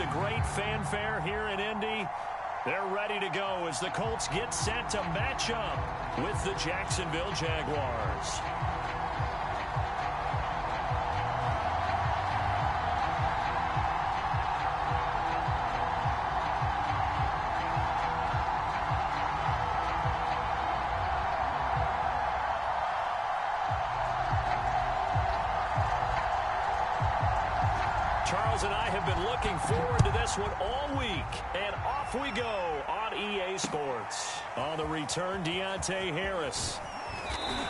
to great fanfare here in Indy. They're ready to go as the Colts get set to match up with the Jacksonville Jaguars. Charles and I have been looking forward to this one all week, and off we go on EA Sports. On the return, Deontay Harris.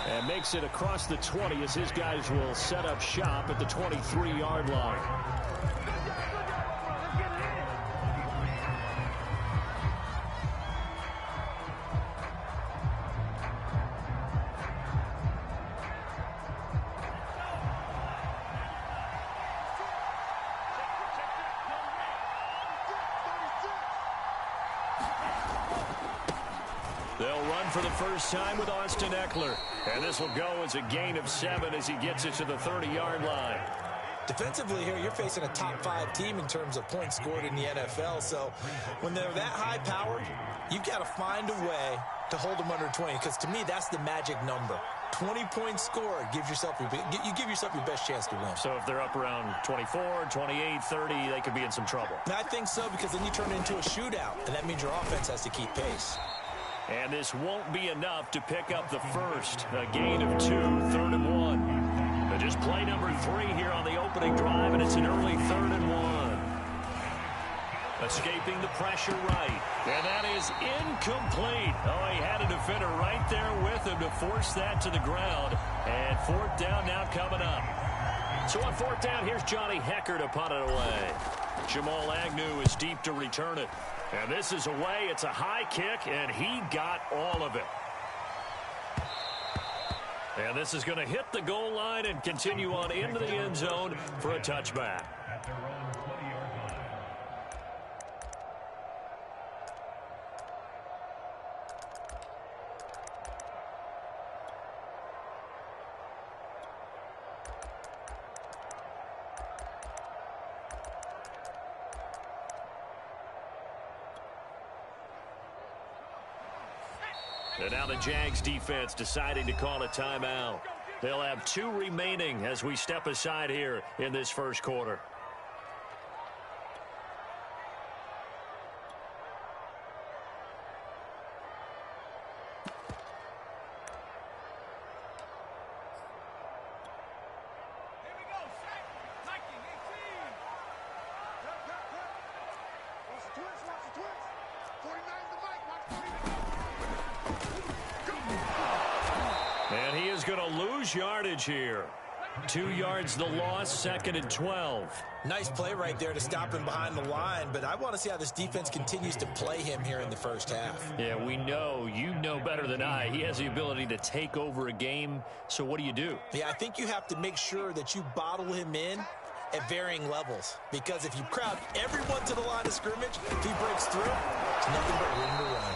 And makes it across the 20 as his guys will set up shop at the 23-yard line. They'll run for the first time with Austin Eckler. And this will go as a gain of 7 as he gets it to the 30-yard line. Defensively here, you're facing a top-5 team in terms of points scored in the NFL. So when they're that high-powered, you've got to find a way to hold them under 20. Because to me, that's the magic number. 20 points scored gives yourself you give yourself your best chance to win. So if they're up around 24, 28, 30, they could be in some trouble. I think so, because then you turn it into a shootout, and that means your offense has to keep pace. And this won't be enough to pick up the first. A gain of 2, 3rd and 1. But just play number 3 here on the opening drive, and it's an early 3rd and 1. Escaping the pressure right. And that is incomplete. Oh, he had a defender right there with him to force that to the ground. And 4th down now coming up. So on 4th down, here's Johnny Hecker to punt it away. Jamal Agnew is deep to return it. And this is away. It's a high kick, and he got all of it. And this is going to hit the goal line and continue on into the end zone for a touchback. And now the Jags defense deciding to call a timeout. They'll have 2 remaining as we step aside here in this first quarter. And he is going to lose yardage here. 2 yards the loss, 2nd and 12. Nice play right there to stop him behind the line, but I want to see how this defense continues to play him here in the first half. Yeah, we know, you know better than I, he has the ability to take over a game, so what do you do? Yeah, I think you have to make sure that you bottle him in at varying levels, because if you crowd everyone to the line of scrimmage, if he breaks through, it's nothing but room to run.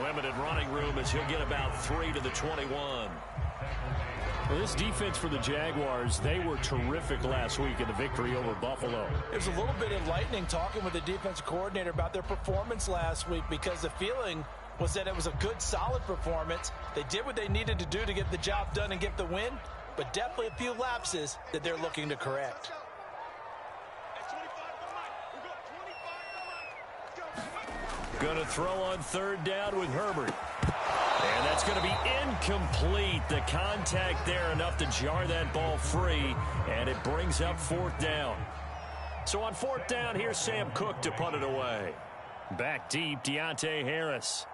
Limited running room as he'll get about 3 to the 21. Well, this defense for the Jaguars, they were terrific last week in the victory over Buffalo. There's a little bit of lightning talking with the defensive coordinator about their performance last week, because the feeling was that it was a good, solid performance. They did what they needed to do to get the job done and get the win, but definitely a few lapses that they're looking to correct. Going to throw on 3rd down with Herbert. And that's going to be incomplete. The contact there enough to jar that ball free, and it brings up 4th down. So on 4th down, here's Sam Cook to punt it away. Back deep, Deontay Harris.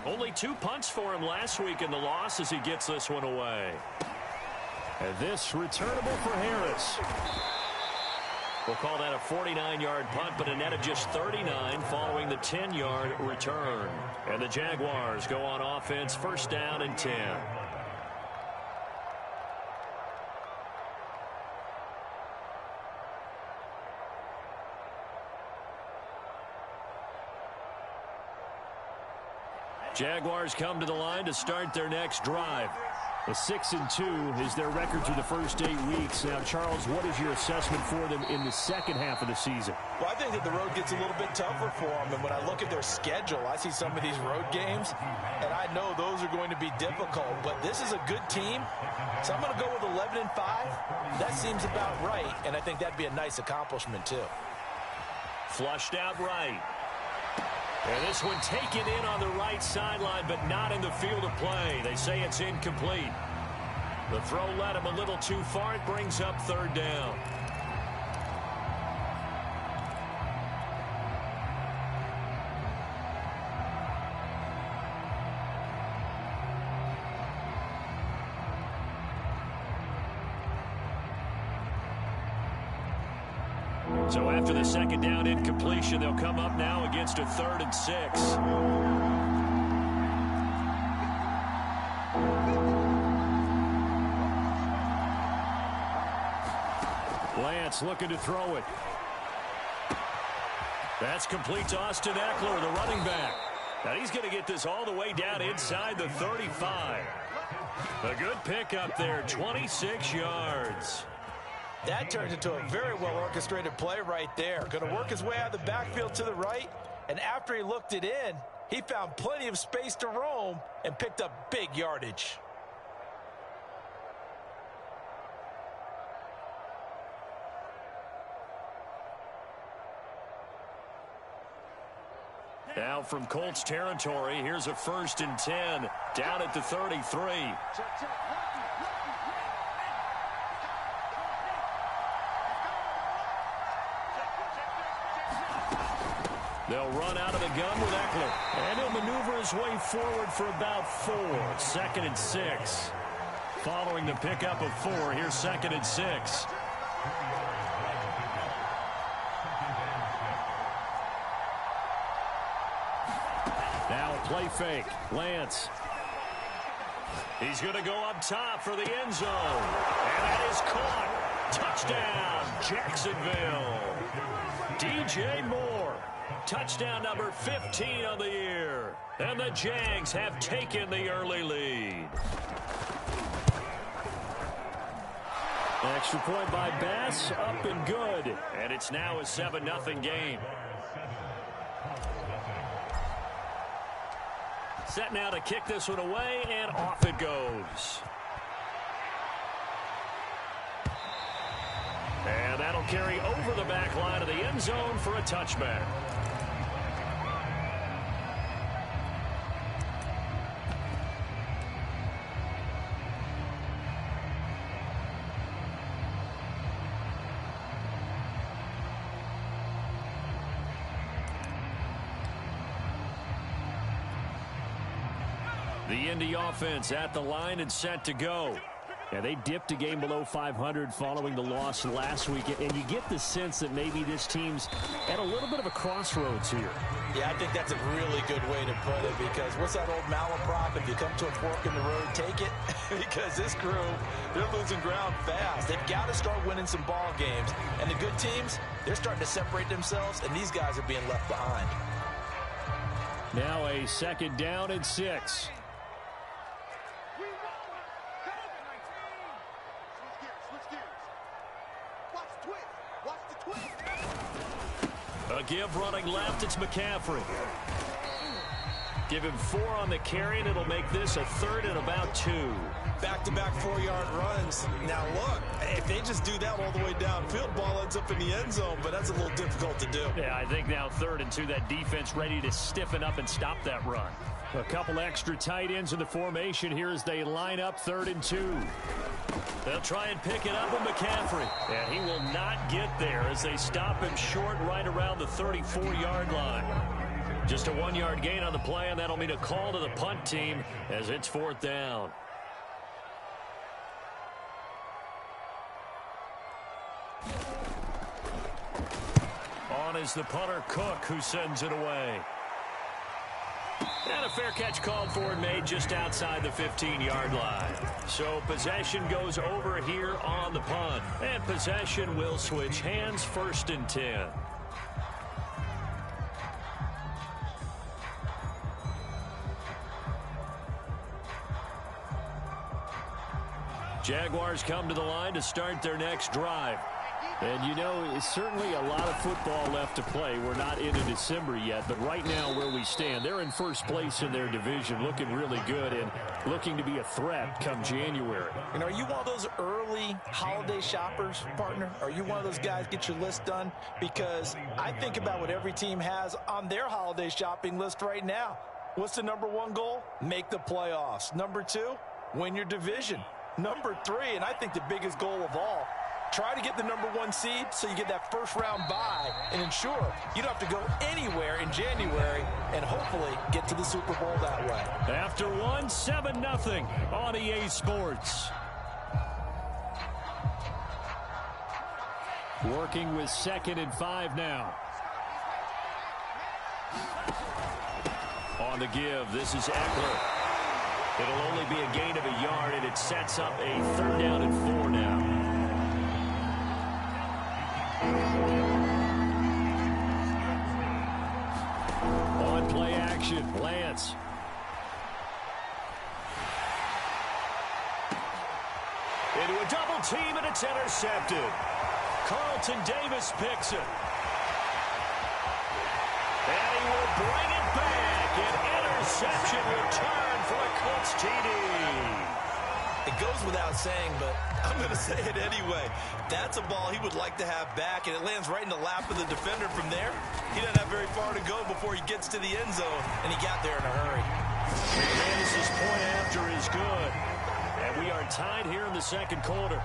Only 2 punts for him last week in the loss as he gets this one away. And this returnable for Harris. We'll call that a 49-yard punt, but a net of just 39 following the 10-yard return. And the Jaguars go on offense, 1st down and 10. Jaguars come to the line to start their next drive. A 6-2 is their record through the first 8 weeks. Now, Charles, what is your assessment for them in the second half of the season? Well, I think that the road gets a little bit tougher for them. And when I look at their schedule, I see some of these road games, and I know those are going to be difficult. But this is a good team, so I'm going to go with 11-5. That seems about right, and I think that'd be a nice accomplishment, too. Flushed out right. And this one taken in on the right sideline, but not in the field of play. They say it's incomplete. The throw led him a little too far. It brings up third down. So after the second down incompletion, they'll come up now against a 3rd and 6. Lance looking to throw it. That's complete to Austin Eckler, the running back. Now he's going to get this all the way down inside the 35. A good pickup there, 26 yards. That turns into a very well-orchestrated play right there. Going to work his way out of the backfield to the right, and after he looked it in, he found plenty of space to roam and picked up big yardage. Now from Colts territory, here's a 1st and 10 down at the 33. They'll run out of the gun with Eckler. And he'll maneuver his way forward for about 4. 2nd and 6. Following the pickup of 4, here's 2nd and 6. Now a play fake. Lance. He's going to go up top for the end zone. And that is caught. Touchdown, Jacksonville. DJ Moore. Touchdown number 15 on the year. And the Jags have taken the early lead. Extra point by Bass, up and good. And it's now a 7-0 game. Set now to kick this one away, and off it goes. And that'll carry over the back line of the end zone for a touchback. The Indy offense at the line and set to go. Yeah, they dipped a game below 500 following the loss last week, and you get the sense that maybe this team's at a little bit of a crossroads here. Yeah, I think that's a really good way to put it, because what's that old malaprop? If you come to a fork in the road, take it. Because this crew, they're losing ground fast. They've got to start winning some ball games. And the good teams, they're starting to separate themselves, and these guys are being left behind. Now a 2nd down and 6. A give running left, it's McCaffrey. Give him 4 on the carry, and it'll make this a 3rd and about 2. Back-to-back 4-yard runs. Now, look, if they just do that all the way downfield, ball ends up in the end zone, but that's a little difficult to do. Yeah, I think now 3rd and 2, that defense ready to stiffen up and stop that run. A couple extra tight ends in the formation here as they line up 3rd and 2. They'll try and pick it up with McCaffrey. And he will not get there as they stop him short right around the 34-yard line. Just a 1-yard gain on the play, and that'll mean a call to the punt team as it's 4th down. On is the punter, Cook, who sends it away. And a fair catch called for and made just outside the 15-yard line. So possession goes over here on the punt. And possession will switch hands, 1st and 10. Jaguars come to the line to start their next drive. And, you know, it's certainly a lot of football left to play. We're not into December yet, but right now where we stand, they're in first place in their division, looking really good and looking to be a threat come January. You know, are you one of those early holiday shoppers, partner? Are you one of those guys get your list done? Because I think about what every team has on their holiday shopping list right now. What's the number one goal? Make the playoffs. Number two, win your division. Number three, and I think the biggest goal of all, try to get the number one seed so you get that first round bye and ensure you don't have to go anywhere in January and hopefully get to the Super Bowl that way. After one, 7-0 on EA Sports. Working with 2nd and 5 now. On the give, this is Eckler. It'll only be a gain of a yard, and it sets up a 3rd down and 4 now. On play action, Lance. Into a double team, and it's intercepted. Carlton Davis picks it. And he will bring it back. An interception return for a Colts TD. It goes without saying, but I'm going to say it anyway. That's a ball he would like to have back, and it lands right in the lap of the defender from there. He doesn't have very far to go before he gets to the end zone, and he got there in a hurry. McManus's point after is good. And we are tied here in the second quarter.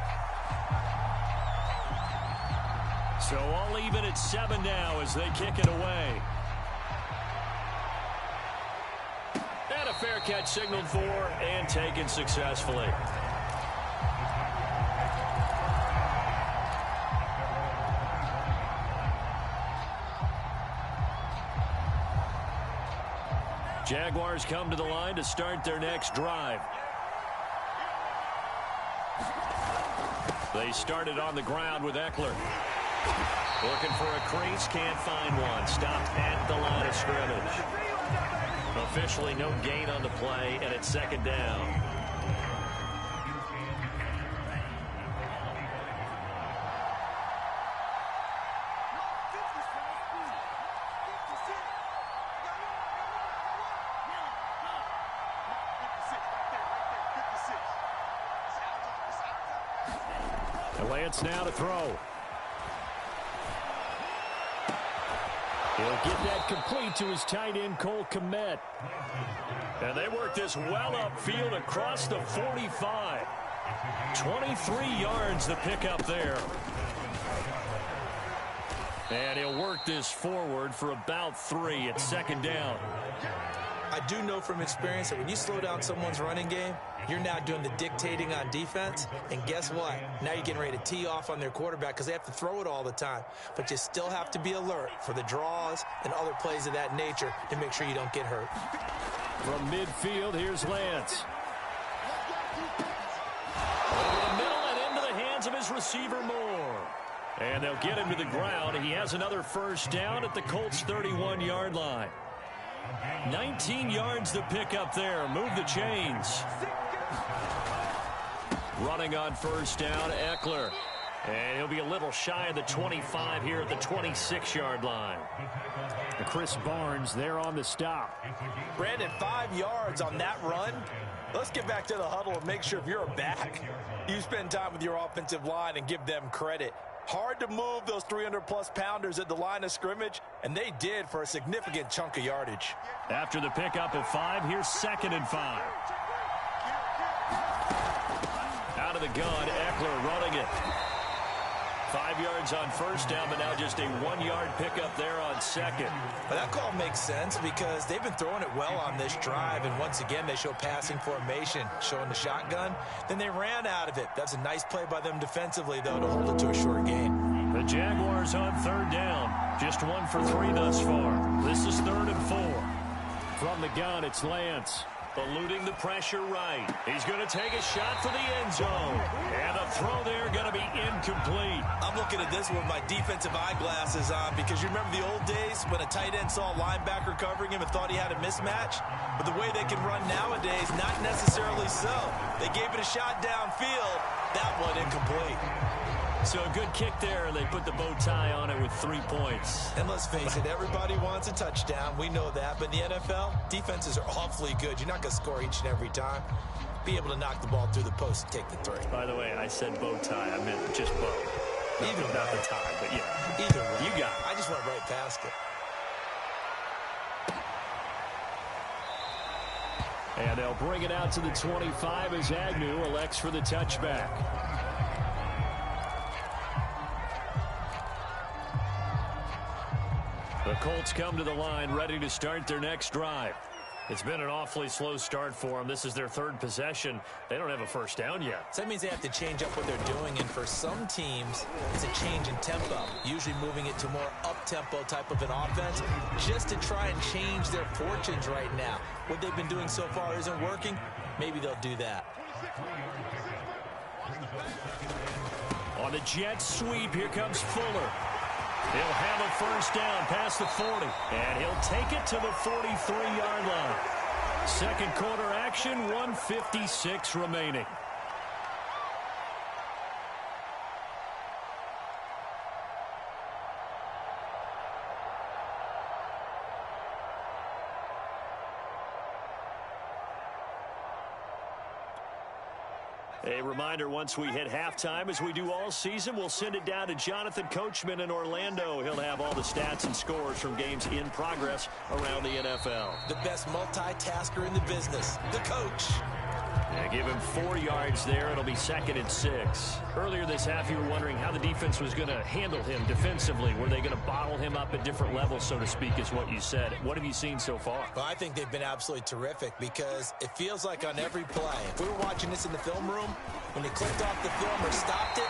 So all even at 7 now as they kick it away. And a fair catch signaled for and taken successfully. Jaguars come to the line to start their next drive. They started on the ground with Eckler. Looking for a crease, can't find one. Stopped at the line of scrimmage. Officially no gain on the play, and it's 2nd down. Lance now to throw. He'll get that complete to his tight end, Cole Kmet. And they work this well upfield across the 45. 23 yards the pickup there. And he'll work this forward for about 3 at 2nd down. I do know from experience that when you slow down someone's running game, you're now doing the dictating on defense. And guess what? Now you're getting ready to tee off on their quarterback because they have to throw it all the time. But you still have to be alert for the draws and other plays of that nature to make sure you don't get hurt. From midfield, here's Lance. Over the middle and into the hands of his receiver, Moore. And they'll get him to the ground. He has another first down at the Colts' 31-yard line. 19 yards to pick up there. Move the chains. Running on first down, Eckler. And he'll be a little shy of the 25 here at the 26-yard line. Chris Barnes there on the stop. Brandon, 5 yards on that run. Let's get back to the huddle and make sure if you're a back, you spend time with your offensive line and give them credit. Hard to move those 300-plus pounders at the line of scrimmage, and they did for a significant chunk of yardage. After the pickup of 5, here's 2nd and 5. Out of the gun, Eckler running it. 5 yards on first down, but now just a 1-yard pickup there on 2nd. Well, that call makes sense because they've been throwing it well on this drive, and once again, they show passing formation, showing the shotgun. Then they ran out of it. That's a nice play by them defensively, though, to hold it to a short gain. The Jaguars on 3rd down. Just 1 for 3 thus far. This is 3rd and 4. From the gun, it's Lance. eluding the pressure right. He's going to take a shot for the end zone. And the throw there going to be incomplete. I'm looking at this with my defensive eyeglasses on because you remember the old days when a tight end saw a linebacker covering him and thought he had a mismatch? But the way they can run nowadays, not necessarily so. They gave it a shot downfield. That one incomplete. So a good kick there, and they put the bow tie on it with 3 points. And let's face it, everybody wants a touchdown. We know that. But in the NFL, defenses are awfully good. You're not going to score each and every time. Be able to knock the ball through the post and take the three. By the way, I said bow tie. I meant just bow. Not the tie, but yeah. Either way. You got it. I just went right past it. And they'll bring it out to the 25 as Agnew elects for the touchback. The Colts come to the line ready to start their next drive. It's been an awfully slow start for them. This is their third possession. They don't have a first down yet. So that means they have to change up what they're doing, and for some teams, it's a change in tempo, usually moving it to more up-tempo type of an offense just to try and change their fortunes right now. What they've been doing so far isn't working. Maybe they'll do that. On the jet sweep, here comes Fuller. He'll have a first down past the 40, and he'll take it to the 43-yard line. Second quarter action, 1:56 remaining. A reminder, once we hit halftime, as we do all season, we'll send it down to Jonathan Coachman in Orlando. He'll have all the stats and scores from games in progress around the NFL. The best multitasker in the business, the coach. Yeah, give him 4 yards there. It'll be 2nd and 6. Earlier this half, you were wondering how the defense was going to handle him defensively. Were they going to bottle him up at different levels, so to speak, is what you said. What have you seen so far? Well, I think they've been absolutely terrific because it feels like on every play, if we were watching this in the film room, when they clicked off the film or stopped it,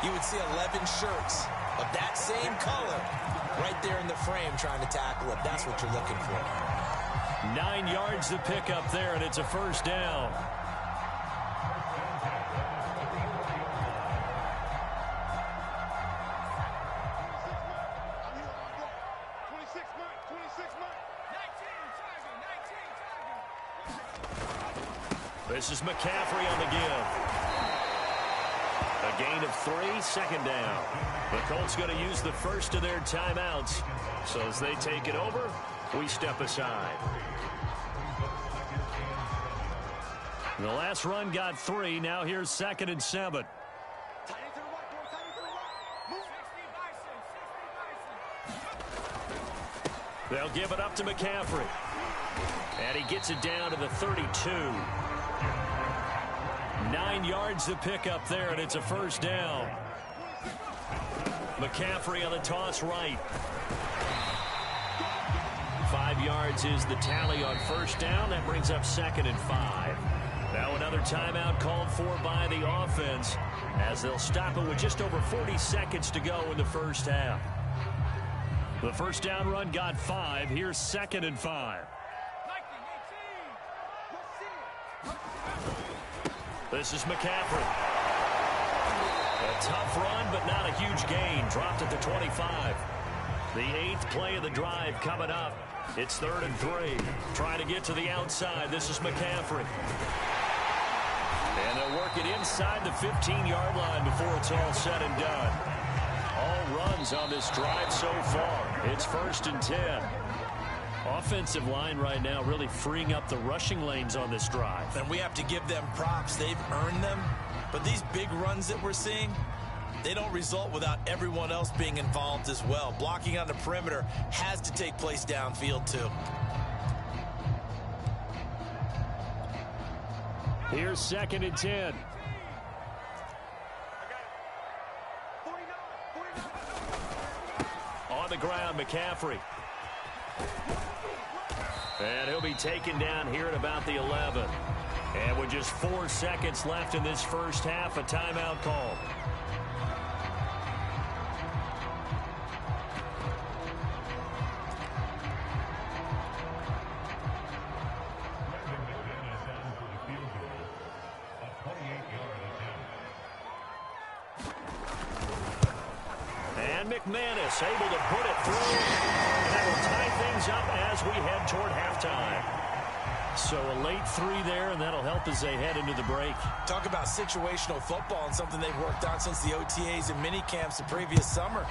you would see 11 shirts of that same color right there in the frame trying to tackle it. That's what you're looking for. 9 yards to pick up there, and it's a first down. This is McCaffrey on the give. A gain of 3, 2nd down. The Colts going to use the first of their timeouts. So as they take it over, we step aside. The last run got 3. Now here's 2nd and 7. They'll give it up to McCaffrey. And he gets it down to the 32. 9 yards to pick up there, and it's a first down. McCaffrey on the toss right. 5 yards is the tally on first down. That brings up 2nd and 5. Now another timeout called for by the offense as they'll stop it with just over 40 seconds to go in the first half. The first down run got 5. Here's 2nd and 5. This is McCaffrey. A tough run, but not a huge gain. Dropped at the 25. The 8th play of the drive coming up. It's 3rd and 3. Trying to get to the outside. This is McCaffrey. And they'll work it inside the 15-yard line before it's all said and done. All runs on this drive so far. It's 1st and 10. Offensive line right now really freeing up the rushing lanes on this drive. And we have to give them props. They've earned them. But these big runs that we're seeing, they don't result without everyone else being involved as well. Blocking on the perimeter has to take place downfield too. Here's 2nd and 10. On the ground, McCaffrey. And he'll be taken down here at about the 11. And with just 4 seconds left in this first half, a timeout call. And McManus able to put it through. And that will tie things up as we head toward halftime. So a late 3 there, and that'll help as they head into the break. Talk about situational football and something they've worked on since the OTAs and mini camps the previous summer.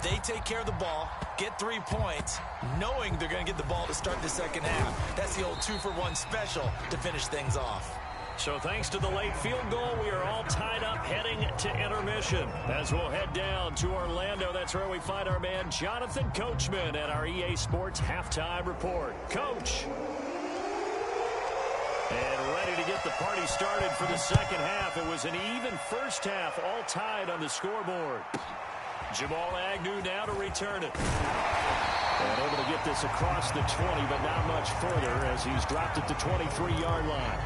They take care of the ball, get 3 points, knowing they're going to get the ball to start the second half. That's the old 2-for-1 special to finish things off. So thanks to the late field goal, we are all tied up heading to intermission. As we'll head down to Orlando, that's where we find our man Jonathan Coachman at our EA Sports Halftime Report. Coach. And ready to get the party started for the second half. It was an even first half, all tied on the scoreboard. Jamal Agnew now to return it. And able to get this across the 20, but not much further as he's dropped at the 23-yard line.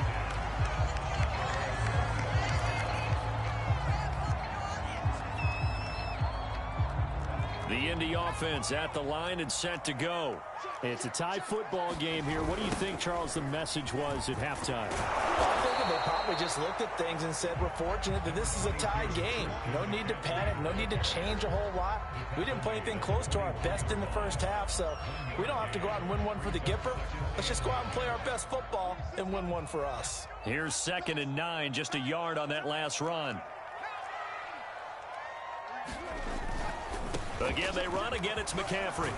The Indy offense at the line and set to go. It's a tie football game here. What do you think, Charles, the message was at halftime? Well, I think they probably just looked at things and said, we're fortunate that this is a tie game. No need to panic. No need to change a whole lot. We didn't play anything close to our best in the first half, so we don't have to go out and win one for the Gipper. Let's just go out and play our best football and win one for us. Here's 2nd and 9, just a yard on that last run. Again, they run. Again, it's McCaffrey.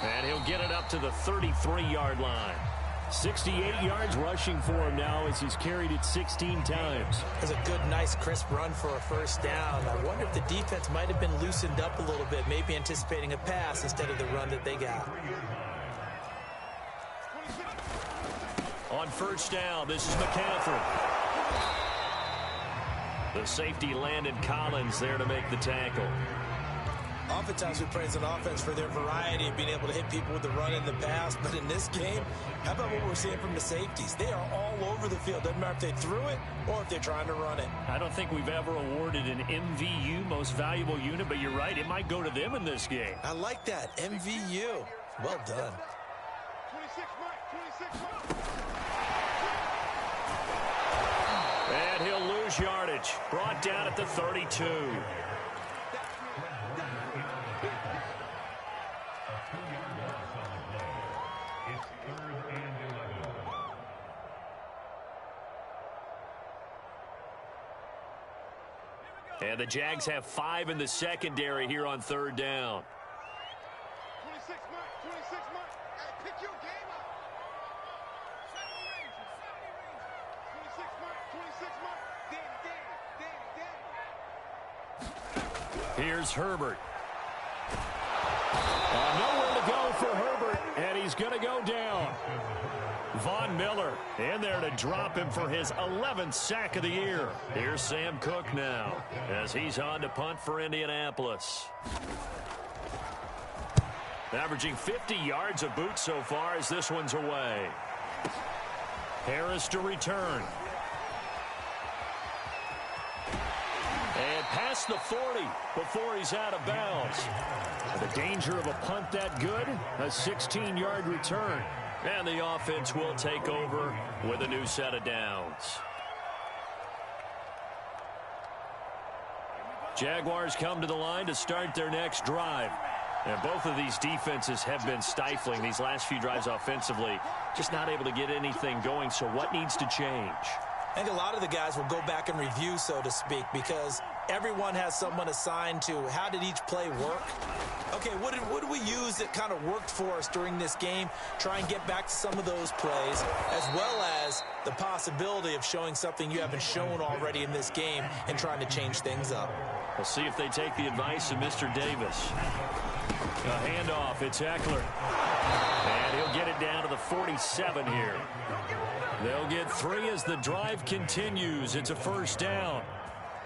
And he'll get it up to the 33-yard line. 68 yards rushing for him now as he's carried it 16 times. It's a good, nice, crisp run for a first down. I wonder if the defense might have been loosened up a little bit, maybe anticipating a pass instead of the run that they got. On first down, this is McCaffrey. The safety Landon Collins there to make the tackle. Oftentimes we praise an offense for their variety of being able to hit people with the run and the pass, but in this game, how about what we're seeing from the safeties? They are all over the field. Doesn't matter if they threw it or if they're trying to run it. I don't think we've ever awarded an MVU, most valuable unit, but you're right, it might go to them in this game. I like that, MVU. Well done. 26 mark. And he'll lose yardage. Brought down at the 32. And the Jags have 5 in the secondary here on 3rd down. 26 mark. Hey, pick your game up. 26 mark. Here's Herbert. Nowhere to go for Herbert, and he's going to go down. Von Miller in there to drop him for his 11th sack of the year. Here's Sam Cook now as he's on to punt for Indianapolis. Averaging 50 yards a boot so far as this one's away. Harris to return. And past the 40 before he's out of bounds. The danger of a punt that good, a 16-yard return. And the offense will take over with a new set of downs. Jaguars come to the line to start their next drive. And both of these defenses have been stifling these last few drives offensively. Just not able to get anything going. So what needs to change? I think a lot of the guys will go back and review, so to speak, because everyone has someone assigned to how did each play work. Okay, what did we use that kind of worked for us during this game? Try and get back to some of those plays, as well as the possibility of showing something you haven't shown already in this game and trying to change things up. We'll see if they take the advice of Mr. Davis. A handoff, it's Eckler. And he'll get it down to the 47 here. They'll get 3 as the drive continues. It's a first down.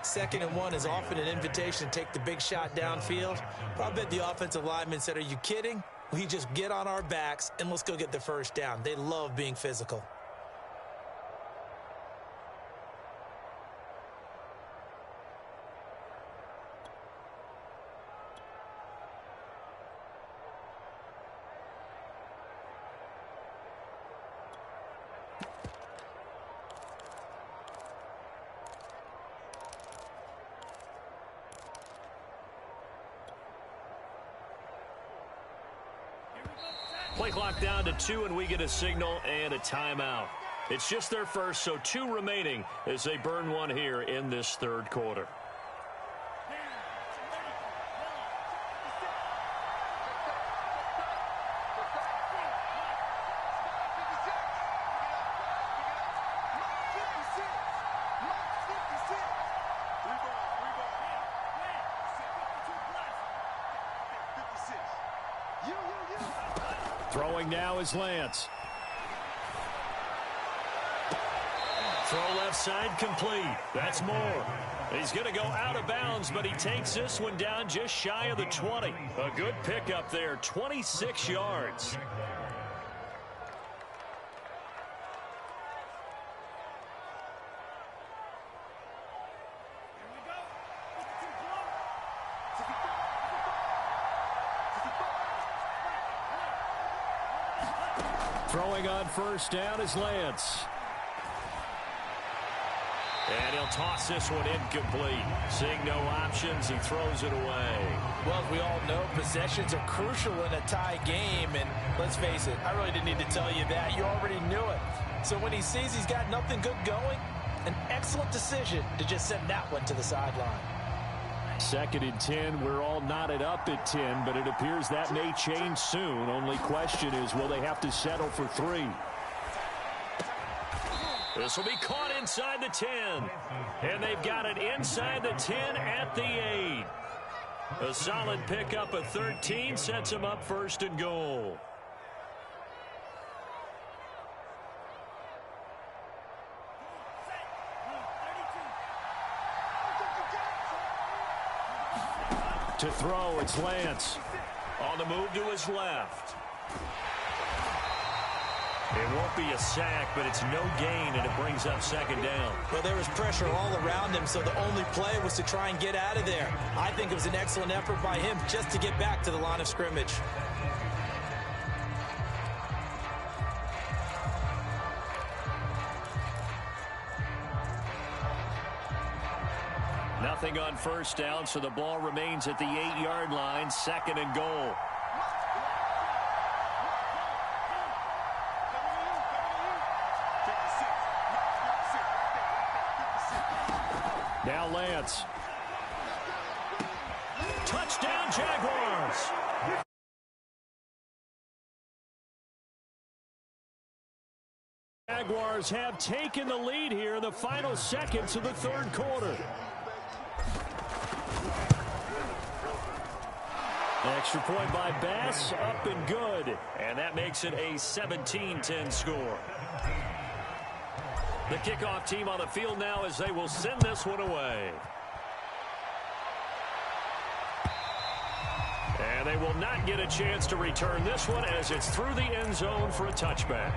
2nd and 1 is often an invitation to take the big shot downfield. I bet the offensive lineman said, are you kidding? We just get on our backs and let's go get the first down. They love being physical. Play clock down to 2, and we get a signal and a timeout. It's just their first, so 2 remaining as they burn one here in this third quarter. Throwing now is Lance. Throw left side complete. That's Moore. He's going to go out of bounds, but he takes this one down just shy of the 20. A good pickup there, 26 yards. Throwing on first down is Lance. And he'll toss this one incomplete. Seeing no options, he throws it away. Well, as we all know, possessions are crucial in a tie game. And let's face it, I really didn't need to tell you that. You already knew it. So when he sees he's got nothing good going, an excellent decision to just send that one to the sideline. 2nd and 10. We're all knotted up at 10, but it appears that may change soon. Only question is, will they have to settle for 3? This will be caught inside the 10. And they've got it inside the 10 at the 8. A solid pickup of 13 sets them up 1st and goal. To throw, it's Lance. On the move to his left. It won't be a sack, but it's no gain, and it brings up 2nd down. Well, there was pressure all around him, so the only play was to try and get out of there. I think it was an excellent effort by him just to get back to the line of scrimmage. Nothing on first down, so the ball remains at the 8-yard line, 2nd and goal. Now Lance. Touchdown, Jaguars. Jaguars have taken the lead here in the final seconds of the third quarter. Extra point by Bass, up and good. And that makes it a 17-10 score. The kickoff team on the field now as they will send this one away. And they will not get a chance to return this one as it's through the end zone for a touchback.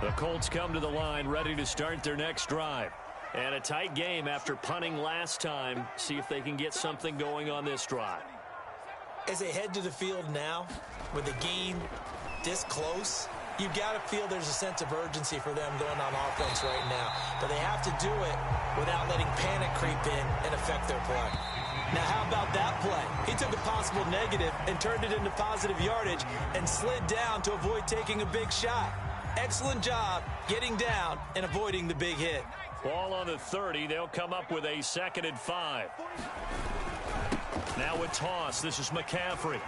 The Colts come to the line ready to start their next drive. And a tight game after punting last time. See if they can get something going on this drive. As they head to the field now, with the game this close, you've got to feel there's a sense of urgency for them going on offense right now. But they have to do it without letting panic creep in and affect their play. Now, how about that play? He took a possible negative and turned it into positive yardage and slid down to avoid taking a big shot. Excellent job getting down and avoiding the big hit. Ball on the 30. They'll come up with a 2nd and 5. Now a toss. This is McCaffrey.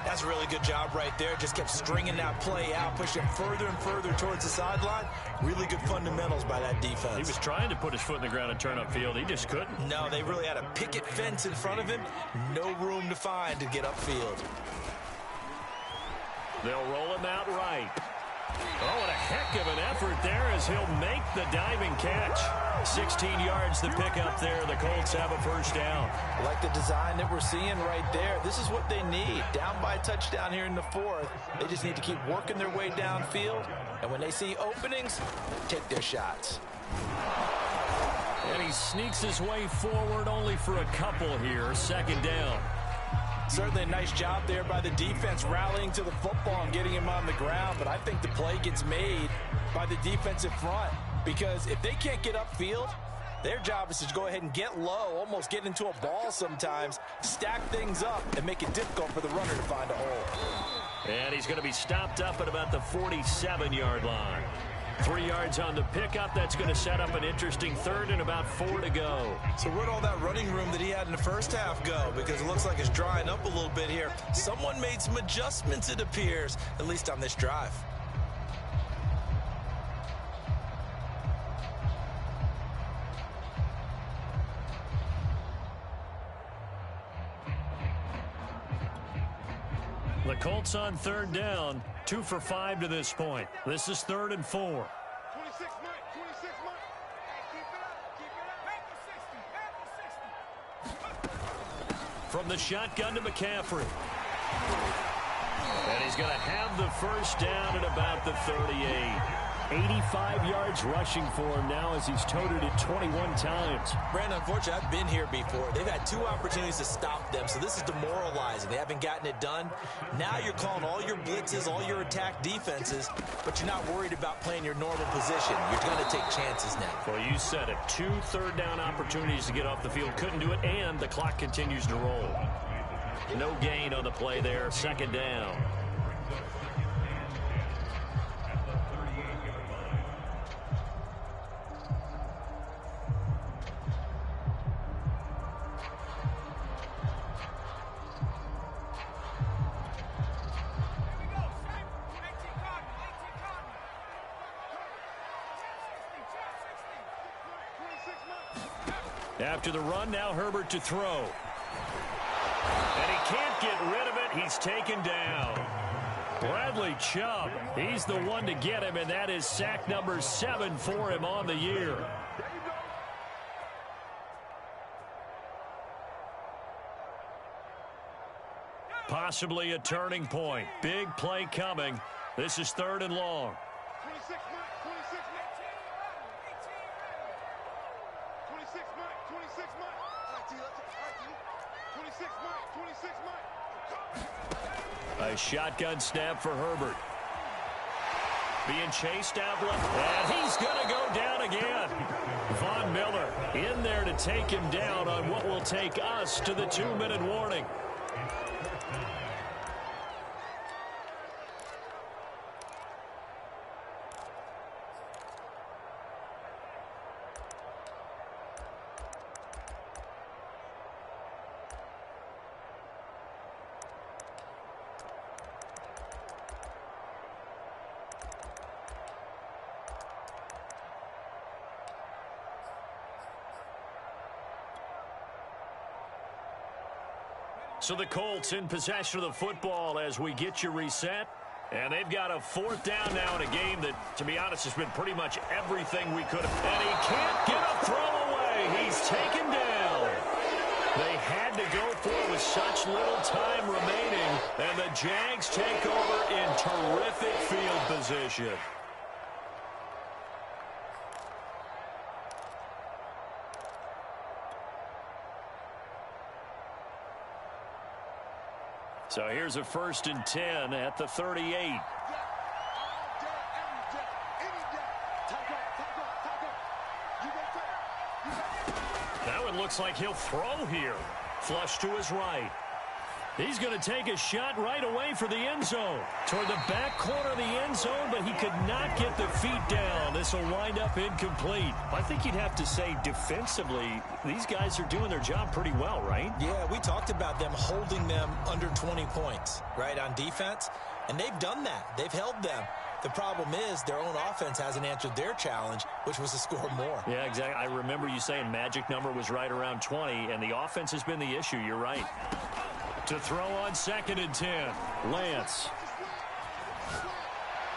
That's a really good job right there. Just kept stringing that play out, pushing it further and further towards the sideline. Really good fundamentals by that defense. He was trying to put his foot in the ground and turn upfield. He just couldn't. No, they really had a picket fence in front of him. No room to find to get upfield. They'll roll him out right. Oh, and a heck of an effort there as he'll make the diving catch. 16 yards to pick up there. The Colts have a first down. I like the design that we're seeing right there. This is what they need. Down by a touchdown here in the 4th. They just need to keep working their way downfield. And when they see openings, take their shots. And he sneaks his way forward only for a couple here. 2nd down. Certainly a nice job there by the defense rallying to the football and getting him on the ground, but I think the play gets made by the defensive front because if they can't get upfield, their job is to go ahead and get low, almost get into a ball sometimes, stack things up, and make it difficult for the runner to find a hole. And he's going to be stopped up at about the 47-yard line. 3 yards on the pickup. That's going to set up an interesting third and about 4 to go. So where'd all that running room that he had in the first half go? Because it looks like it's drying up a little bit here. Someone made some adjustments, it appears, at least on this drive. The Colts on third down, 2 for 5 to this point. This is 3rd and 4. 26 Mike, 26 Mike. Hey, keep it up, keep it up. From the shotgun to McCaffrey. And he's going to have the first down at about the 38. 85 yards rushing for him now as he's toted it 21 times. Brandon, unfortunately, I've been here before. They've had 2 opportunities to stop them, so this is demoralizing. They haven't gotten it done. Now you're calling all your blitzes, all your attack defenses, but you're not worried about playing your normal position. You're going to take chances now. Well, you said it. 2 third-down opportunities to get off the field. Couldn't do it, and the clock continues to roll. No gain on the play there. 2nd down. After the run, now Herbert to throw. And he can't get rid of it. He's taken down. Bradley Chubb, he's the one to get him, and that is sack number 7 for him on the year. Possibly a turning point. Big play coming. This is 3rd and long. 26 Mike, 26 Mike. 26 Mike, 26 Mike. All right, T, let's go. 26 Mike, 26 Mike. A shotgun snap for Herbert. Being chased out left, and he's going to go down again. Von Miller in there to take him down on what will take us to the 2-minute warning. So the Colts in possession of the football as we get you reset. And they've got a 4th down now in a game that, to be honest, has been pretty much everything we could have. And he can't get a throw away. He's taken down. They had to go for it with such little time remaining. And the Jags take over in terrific field position. So here's a 1st and 10 at the 38. That one looks like he'll throw here. Flush to his right. He's going to take a shot right away for the end zone. Toward the back corner of the end zone, but he could not get the feet down. This will wind up incomplete. I think you'd have to say defensively, these guys are doing their job pretty well, right? Yeah, we talked about them holding them under 20 points, right, on defense. And they've done that. They've held them. The problem is their own offense hasn't answered their challenge, which was to score more. Yeah, exactly. I remember you saying magic number was right around 20, and the offense has been the issue. You're right. To throw on 2nd and 10, Lance.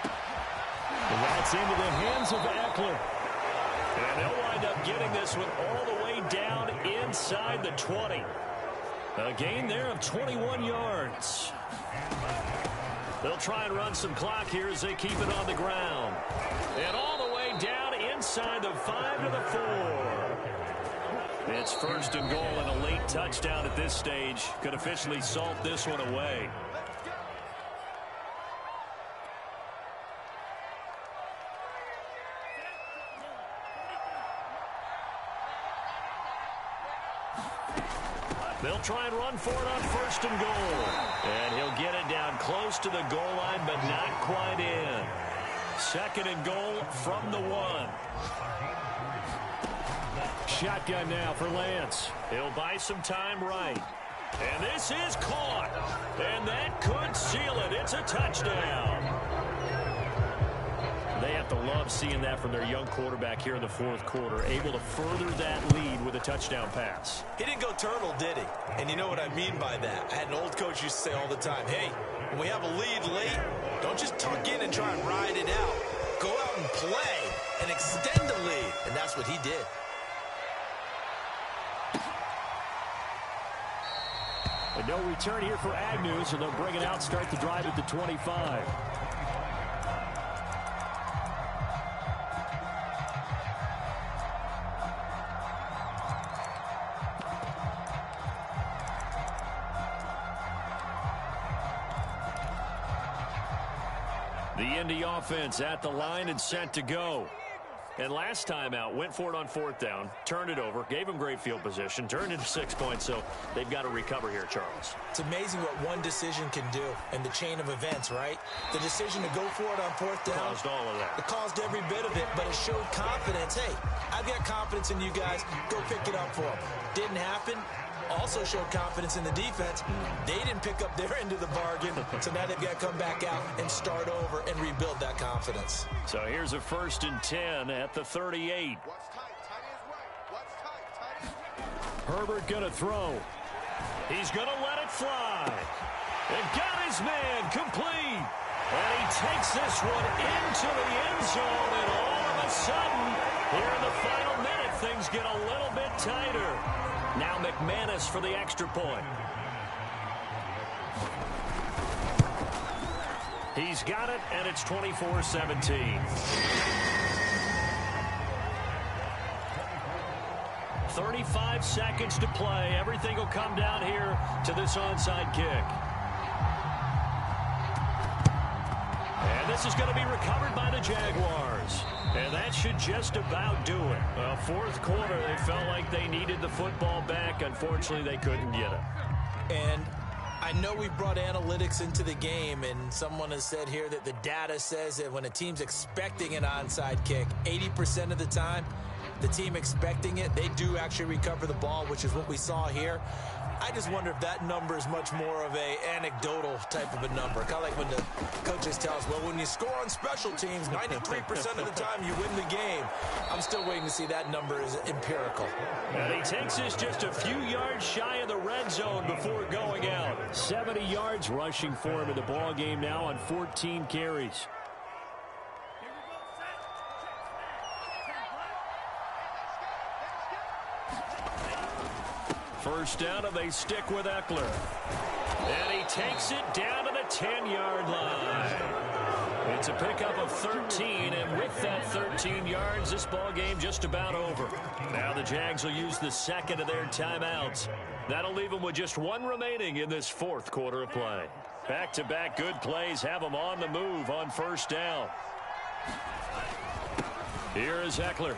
And that's into the hands of Eckler. And they'll wind up getting this one all the way down inside the 20. A gain there of 21 yards. They'll try and run some clock here as they keep it on the ground. And all the way down inside the 5 to the 4. It's first and goal and a late touchdown at this stage. Could officially salt this one away. They'll try and run for it on first and goal. And he'll get it down close to the goal line, but not quite in. Second and goal from the 1. Shotgun now for Lance. He'll buy some time right. And this is caught. And that could seal it. It's a touchdown. They have to love seeing that from their young quarterback here in the fourth quarter, able to further that lead with a touchdown pass. He didn't go turtle, did he? And you know what I mean by that. I had an old coach used to say all the time, hey, when we have a lead late, don't just tuck in and try and ride it out. Go out and play and extend the lead. And that's what he did. And no return here for Agnew, so they'll bring it out, start the drive at the 25. The Indy offense at the line and set to go. And last time out, went for it on fourth down, turned it over, gave them great field position, turned into 6 points, so they've got to recover here, Charles. It's amazing what one decision can do in the chain of events, right? The decision to go for it on fourth down. Caused all of that. It caused every bit of it, but it showed confidence. Hey, I've got confidence in you guys. Go pick it up for them. Didn't happen. Also showed confidence in the defense. They didn't pick up their end of the bargain, so now they've got to come back out and start over and rebuild that confidence. So here's a 1st and 10 at the 38. Herbert going to throw. He's going to let it fly. And got his man complete. And he takes this one into the end zone, and all of a sudden, here in the final minute, things get a little bit tighter. Now McManus for the extra point. He's got it, and it's 24-17. 35 seconds to play. Everything will come down here to this onside kick. And this is going to be recovered by the Jaguars. And that should just about do it. Well, fourth quarter, they felt like they needed the football back. Unfortunately, they couldn't get it. And I know we brought analytics into the game, and someone has said here that the data says that when a team's expecting an onside kick, 80% of the time, the team expecting it, they do actually recover the ball, which is what we saw here. I just wonder if that number is much more of a anecdotal type of a number. Kind of like when the coaches tell us, well, when you score on special teams, 93% of the time you win the game. I'm still waiting to see that number is empirical. And he takes this just a few yards shy of the red zone before going out. 70 yards rushing for him in the ball game now on 14 carries. First down, and they stick with Eckler. And he takes it down to the 10-yard line. It's a pickup of 13, and with that 13 yards, this ball game just about over. Now the Jags will use the second of their timeouts. That'll leave them with just one remaining in this fourth quarter of play. Back-to-back good plays have them on the move on first down. Here is Eckler.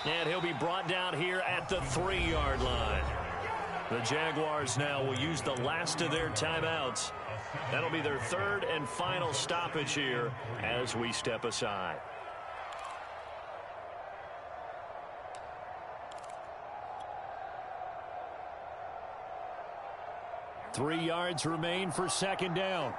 And he'll be brought down here at the 3-yard line. The Jaguars now will use the last of their timeouts. That'll be their third and final stoppage here as we step aside. Three yards remain for second down.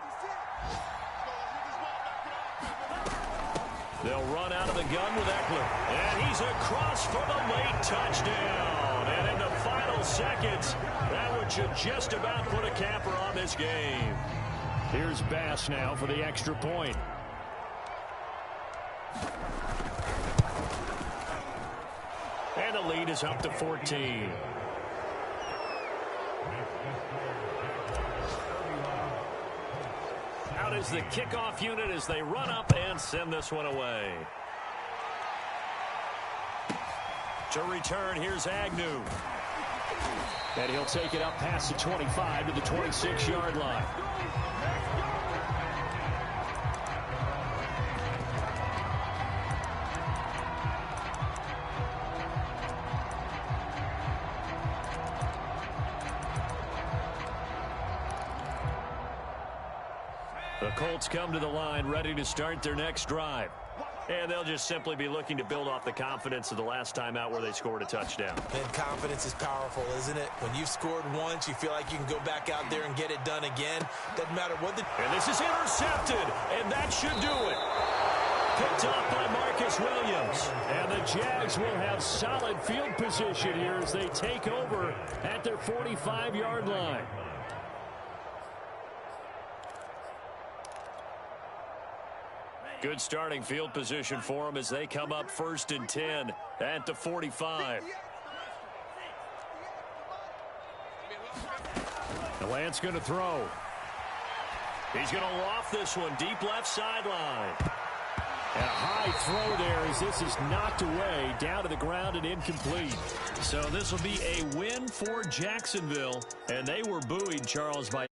They'll run out of the gun with Eckler. And he's across for the late touchdown. And in the final seconds, that one should just about put a capper on this game. Here's Bass now for the extra point. And the lead is up to 14. Out is the kickoff unit as they run up and send this one away. To return, here's Agnew. And he'll take it up past the 25 to the 26-yard line. The Colts come to the line ready to start their next drive. And they'll just simply be looking to build off the confidence of the last time out where they scored a touchdown. And confidence is powerful, isn't it? When you've scored once, you feel like you can go back out there and get it done again. Doesn't matter what the... And this is intercepted, and that should do it. Picked up by Marcus Williams. And the Jags will have solid field position here as they take over at their 45-yard line. Good starting field position for them as they come up 1st and 10 at the 45. The Lance going to throw. He's going to loft this one deep left sideline. And a high throw there as this is knocked away down to the ground and incomplete. So this will be a win for Jacksonville. And they were buoyed, Charles, by